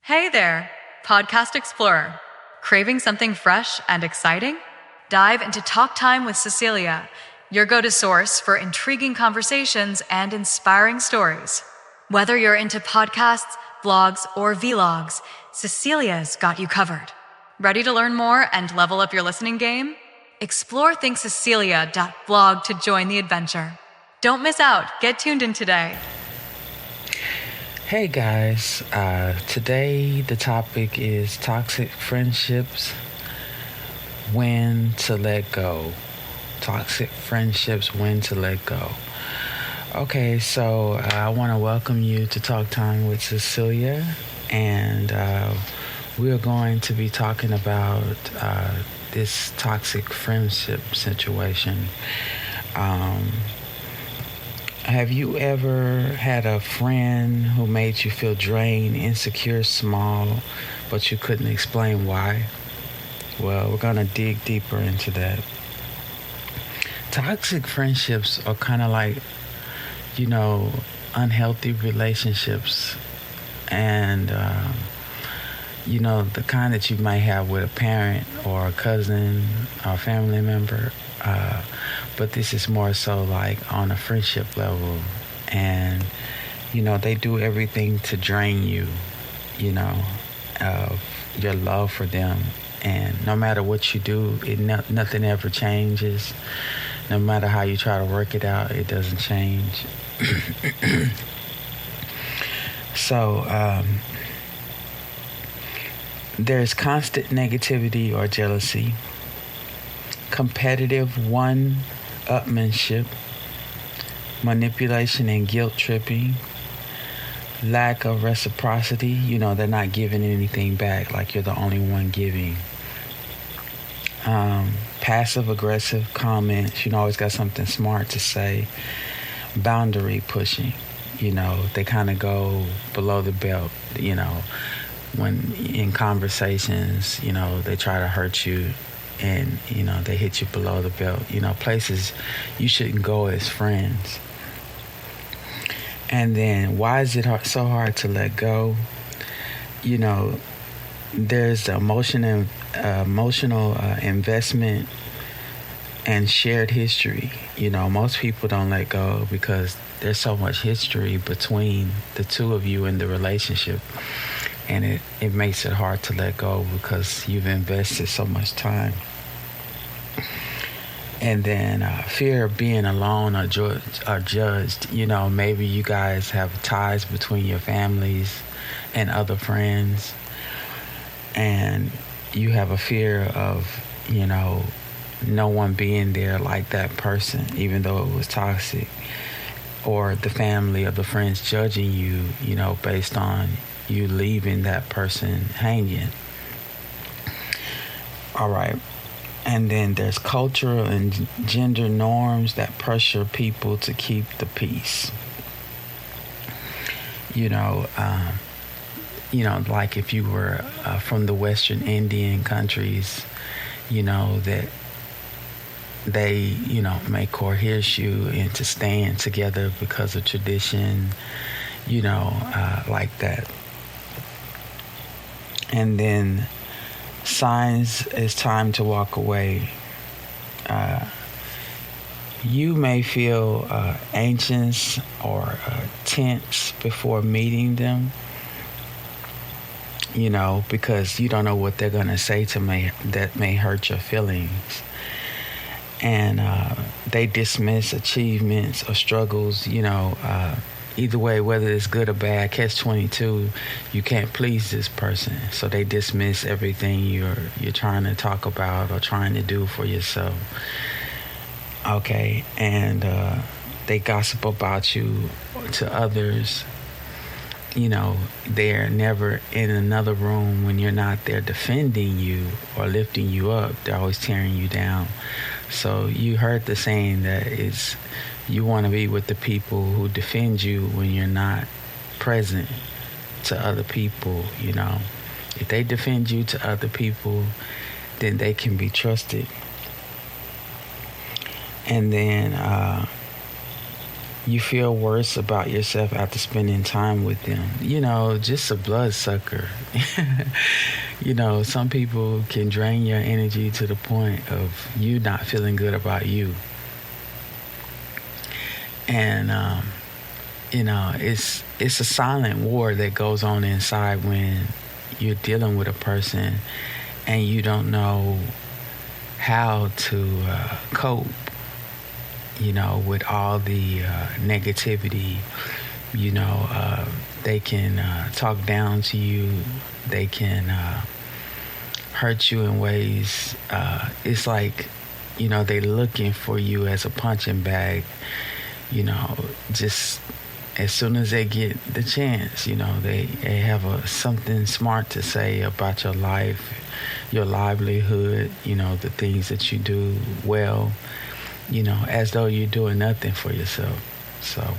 Hey there, Podcast Explorer. Craving something fresh and exciting? Dive into Talk Time with Cecilia, your go-to source for intriguing conversations and inspiring stories. Whether you're into podcasts, vlogs, or vlogs, Cecilia's got you covered. Ready to learn more and level up your listening game? Explore thinkcecilia.vlog to join the adventure. Don't miss out. Get tuned in today. Hey guys, today the topic is toxic friendships, when to let go. Toxic friendships, when to let go. Okay, so I want to welcome you to Talk Time with Cecilia, and we're going to be talking about this toxic friendship situation. Have you ever had a friend who made you feel drained, insecure, small, but you couldn't explain why? Well, we're going to dig deeper into that. Toxic friendships are kind of like, unhealthy relationships. And, the kind that you might have with a parent or a cousin or a family member. But this is more so like on a friendship level. And, they do everything to drain you, of your love for them. And no matter what you do, nothing ever changes. No matter how you try to work it out, it doesn't change. So, there's constant negativity or jealousy, competitive one-upmanship, manipulation and guilt tripping, lack of reciprocity. They're not giving anything back, like you're the only one giving. Passive-aggressive comments. Always got something smart to say. Boundary pushing. They kind of go below the belt, when in conversations, they try to hurt you and, they hit you below the belt, places you shouldn't go as friends. And then why is it so hard to let go? There's the emotional investment and shared history. Most people don't let go because there's so much history between the two of you in the relationship. And it makes it hard to let go because you've invested so much time. And then fear of being alone or judged. Maybe you guys have ties between your families and other friends. And you have a fear of, no one being there like that person, even though it was toxic. Or the family or the friends judging you, based on you leaving that person hanging. All right. And then there's cultural and gender norms that pressure people to keep the peace. Like if you were from the Western Indian countries, that they, may coerce you into staying together because of tradition, like that. And then signs it's time to walk away. You may feel anxious or tense before meeting them, because you don't know what they're going to say that may hurt your feelings. And they dismiss achievements or struggles, either way, whether it's good or bad, catch-22, you can't please this person. So they dismiss everything you're trying to talk about or trying to do for yourself. Okay, and they gossip about you to others. They're never in another room when you're not there defending you or lifting you up. They're always tearing you down. So you heard the saying that it's you want to be with the people who defend you when you're not present to other people. If they defend you to other people, then they can be trusted. And then you feel worse about yourself after spending time with them. Just a bloodsucker. Some people can drain your energy to the point of you not feeling good about you. And, it's a silent war that goes on inside when you're dealing with a person and you don't know how to cope, with all the negativity. They can talk down to you. They can hurt you in ways. It's like, they're looking for you as a punching bag. Just as soon as they get the chance, they have something smart to say about your life, your livelihood, the things that you do well, as though you're doing nothing for yourself. So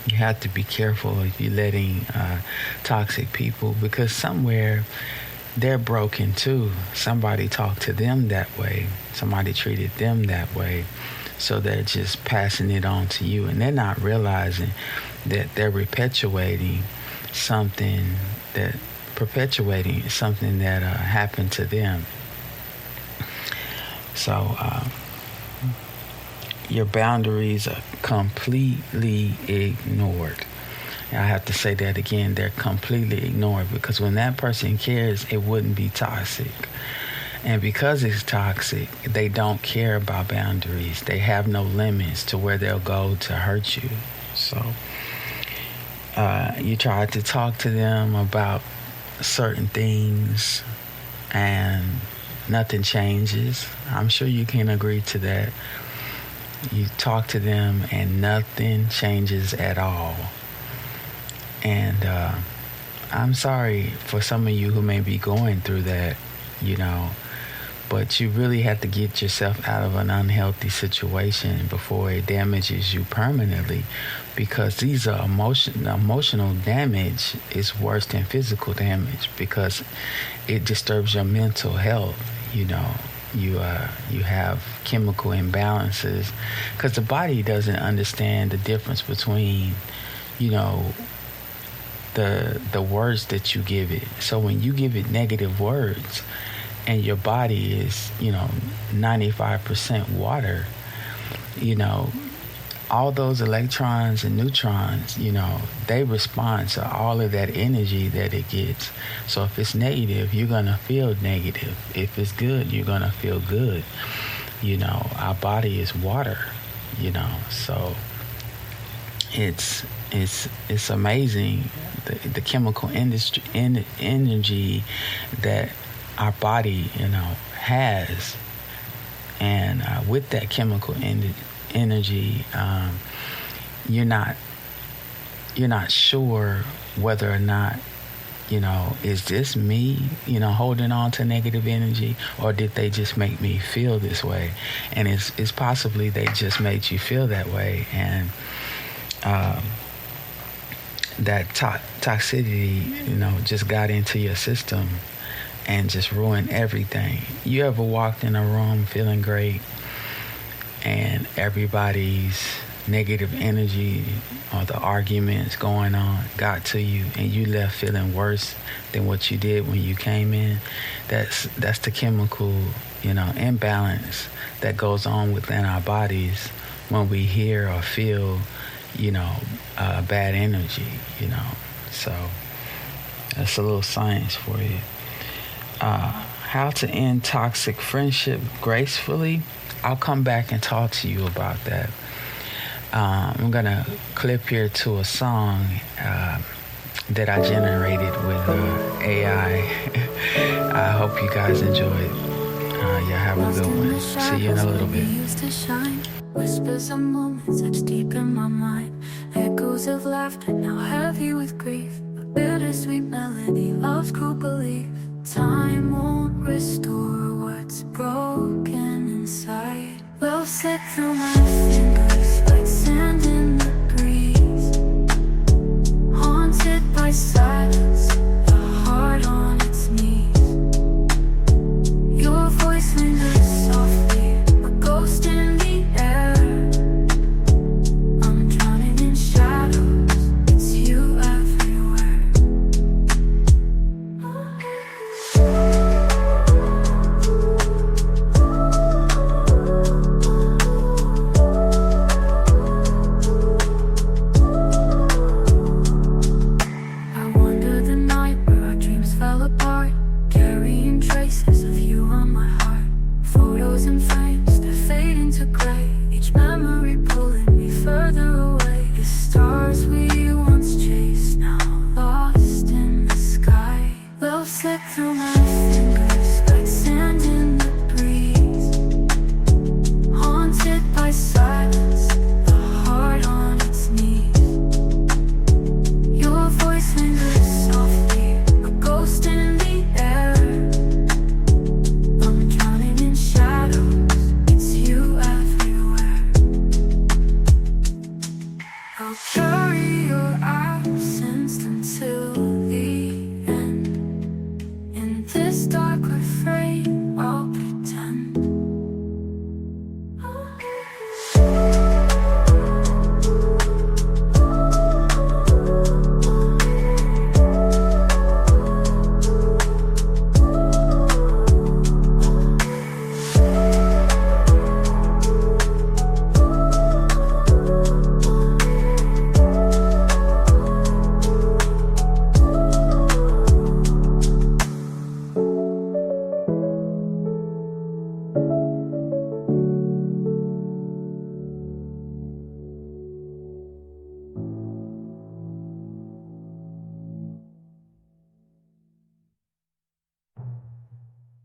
you have to be careful if you're letting toxic people, because somewhere they're broken too. Somebody talked to them that way. Somebody treated them that way. So they're just passing it on to you, and they're not realizing that they're perpetuating something that happened to them. So your boundaries are completely ignored. I have to say that again. They're completely ignored, because when that person cares, it wouldn't be toxic. And because it's toxic, they don't care about boundaries. They have no limits to where they'll go to hurt you. So you try to talk to them about certain things and nothing changes. I'm sure you can agree to that. You talk to them and nothing changes at all. And I'm sorry for some of you who may be going through that, but you really have to get yourself out of an unhealthy situation before it damages you permanently, because these are emotional damage is worse than physical damage, because it disturbs your mental health. You have chemical imbalances, because the body doesn't understand the difference between the words that you give it. So when you give it negative words, and your body is, 95% water, all those electrons and neutrons, they respond to all of that energy that it gets. So if it's negative, you're going to feel negative. If it's good, you're going to feel good. Our body is water, so it's amazing the chemical energy that our body, has. And with that chemical energy, you're not sure whether or not, is this me, holding on to negative energy, or did they just make me feel this way? And it's possibly they just made you feel that way, and that toxicity, just got into your system and just ruin everything. You ever walked in a room feeling great and everybody's negative energy or the arguments going on got to you, and you left feeling worse than what you did when you came in? That's the chemical, imbalance that goes on within our bodies when we hear or feel, bad energy, So that's a little science for you. How to end toxic friendship gracefully. I'll come back and talk to you about that. I'm going to clip here to a song that I generated with AI. I hope you guys enjoy it. Y'all have a good one. See you in a little bit. Whispers of moments etched deep in my mind. Echoes of laughter now heavy with grief. A bittersweet melody, love's cruel belief. Time won't restore what's broken inside. Will slip through my fingers like sand in the breeze. Haunted by silence, the heart on its knees. Your voice lingers softly, a ghost in the air.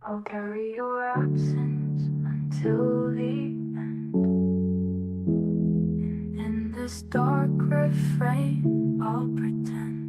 I'll carry your absence until the end. In this dark refrain, I'll pretend